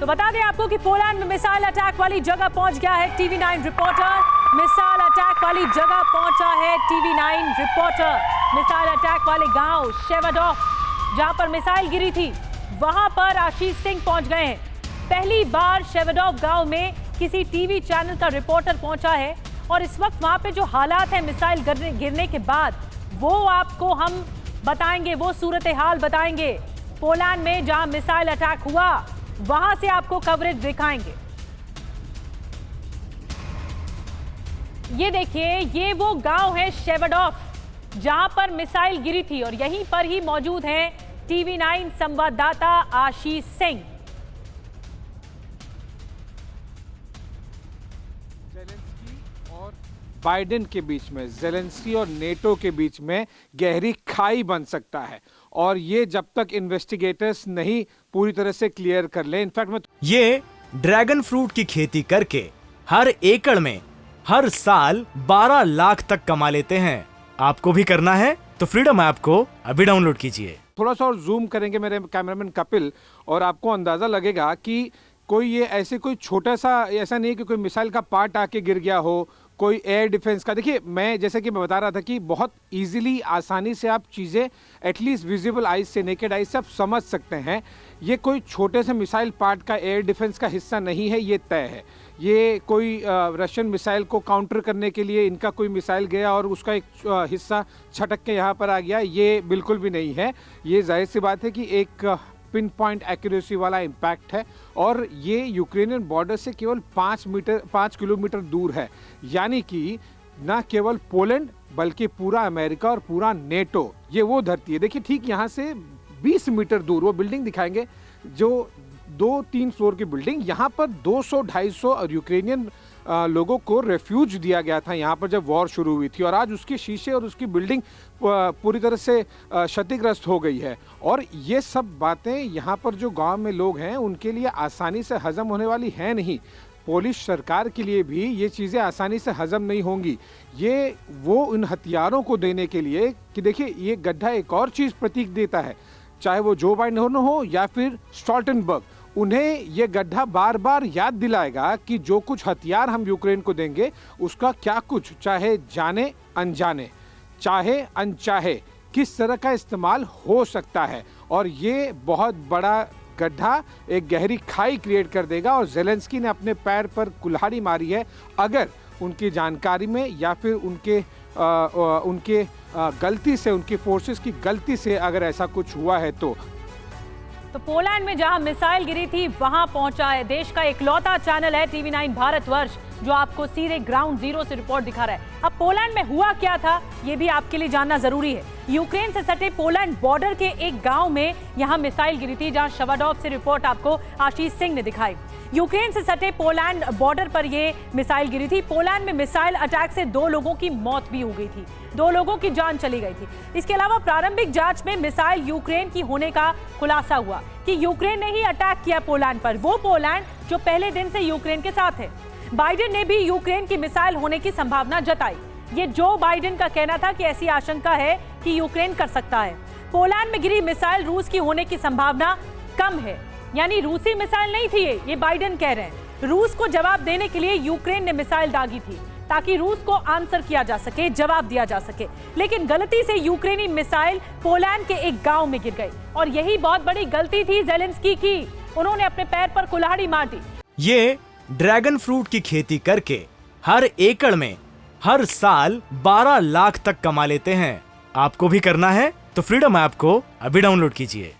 तो बता दें आपको कि पोलैंड में मिसाइल अटैक वाली जगह पहुंच गया है TV9 रिपोर्टर। मिसाइल अटैक वाली जगह पहुंचा है TV9 रिपोर्टर। मिसाइल अटैक वाले गांव शेवडॉफ जहां पर मिसाइल गिरी थी वहां पर आशीष सिंह पहुंच गए हैं। पहली बार शेवडॉफ गांव में किसी टीवी चैनल का रिपोर्टर पहुंचा है और इस वक्त वहां पे जो हालात है मिसाइल गिरने के बाद वो आपको हम बताएंगे, वो सूरत हाल बताएंगे। पोलैंड में जहां मिसाइल अटैक हुआ वहां से आपको कवरेज दिखाएंगे। ये देखिए, ये वो गांव है शेवडॉफ जहां पर मिसाइल गिरी थी और यहीं पर ही मौजूद हैं TV9 संवाददाता आशीष सिंह। बाइडेन के बीच में, ज़ेलेंस्की और नेटो के बीच में गहरी खाई बन सकता है और ये जब तक इन्वेस्टिगेटर्स नहीं पूरी तरह से क्लियर कर ले। इनफैक्ट ये ड्रैगन फ्रूट की खेती करके हर एकड़ में हर साल 12 लाख तक कमा लेते हैं। आपको भी करना है तो फ्रीडम ऐप को अभी डाउनलोड कीजिए। थोड़ा सा और जूम करेंगे मेरे कैमरामैन कपिल और आपको अंदाजा लगेगा कि कोई ये ऐसे कोई छोटा सा, ऐसा नहीं है कि कोई मिसाइल का पार्ट आके गिर गया हो, कोई एयर डिफेंस का। देखिए, मैं जैसे कि मैं बता रहा था कि बहुत इजीली, आसानी से आप चीज़ें एटलीस्ट विजिबल आइज से, नेकेड आइज से आप समझ सकते हैं। ये कोई छोटे से मिसाइल पार्ट का एयर डिफेंस का हिस्सा नहीं है, ये तय है। ये कोई रशियन मिसाइल को काउंटर करने के लिए इनका कोई मिसाइल गया और उसका एक हिस्सा छटक के यहाँ पर आ गया, ये बिल्कुल भी नहीं है। ये जाहिर सी बात है कि एक पिन पॉइंट एक्यूरेसी वाला इम्पैक्ट है और ये यूक्रेनियन बॉर्डर से केवल 5 किलोमीटर दूर है। यानी कि न केवल पोलैंड बल्कि पूरा अमेरिका और पूरा नेटो, ये वो धरती है। देखिए, ठीक यहाँ से 20 मीटर दूर वो बिल्डिंग दिखाएंगे जो 2-3 फ्लोर की बिल्डिंग, यहाँ पर 200-250 यूक्रेनियन लोगों को रेफ्यूज दिया गया था यहाँ पर जब वॉर शुरू हुई थी और आज उसके शीशे और उसकी बिल्डिंग पूरी तरह से क्षतिग्रस्त हो गई है। और ये सब बातें यहाँ पर जो गांव में लोग हैं उनके लिए आसानी से हजम होने वाली हैं नहीं। पोलिश सरकार के लिए भी ये चीज़ें आसानी से हजम नहीं होंगी। ये वो उन हथियारों को देने के लिए कि देखिए, ये गड्ढा एक और चीज़ प्रतीक देता है, चाहे वो जो बाइडेन हो या फिर स्टॉल्टनबर्ग। उन्हें ये गड्ढा बार बार याद दिलाएगा कि जो कुछ हथियार हम यूक्रेन को देंगे उसका क्या कुछ, चाहे जाने अनजाने, चाहे अनचाहे, किस तरह का इस्तेमाल हो सकता है। और ये बहुत बड़ा गड्ढा एक गहरी खाई क्रिएट कर देगा और ज़ेलेंस्की ने अपने पैर पर कुल्हाड़ी मारी है अगर उनकी जानकारी में या फिर उनके गलती से, उनकी फोर्सेस की गलती से अगर ऐसा कुछ हुआ है तो पोलैंड में जहां मिसाइल गिरी थी वहां पहुंचा है देश का इकलौता चैनल है TV9 भारतवर्ष, जो आपको सीधे ग्राउंड जीरो से रिपोर्ट दिखा रहा है। अब पोलैंड में हुआ क्या था ये भी आपके लिए जानना जरूरी है। यूक्रेन से सटे पोलैंड बॉर्डर के एक गांव में यहां मिसाइल गिरी थी, जहां शेवडॉफ से रिपोर्ट आपको आशीष सिंह ने दिखाई। यूक्रेन से सटे पोलैंड बॉर्डर पर यह मिसाइल गिरी थी। पोलैंड में मिसाइल अटैक से 2 लोगों की मौत भी हो गई थी, 2 लोगों की जान चली गई थी। इसके अलावा प्रारंभिक जांच में मिसाइल यूक्रेन की होने का खुलासा हुआ कि यूक्रेन ने ही अटैक किया पोलैंड पर, वो पोलैंड जो पहले दिन से यूक्रेन के साथ है। बाइडेन ने भी यूक्रेन की मिसाइल होने की संभावना जताई। ये जो बाइडेन का कहना था कि ऐसी आशंका है कि यूक्रेन कर सकता है। पोलैंड में गिरी मिसाइल रूस की होने की संभावना कम है, यानी रूसी मिसाइल नहीं थी ये बाइडेन कह रहे हैं। रूस को जवाब देने के लिए यूक्रेन ने मिसाइल दागी थी ताकि रूस को आंसर किया जा सके, जवाब दिया जा सके। लेकिन गलती से यूक्रेनी मिसाइल पोलैंड के एक गांव में गिर गई और यही बहुत बड़ी गलती थी ज़ेलेंस्की की। उन्होंने अपने पैर पर कुल्हाड़ी मार दी। ये ड्रैगन फ्रूट की खेती करके हर एकड़ में हर साल 12 लाख तक कमा लेते हैं। आपको भी करना है तो फ्रीडम ऐप को अभी डाउनलोड कीजिए।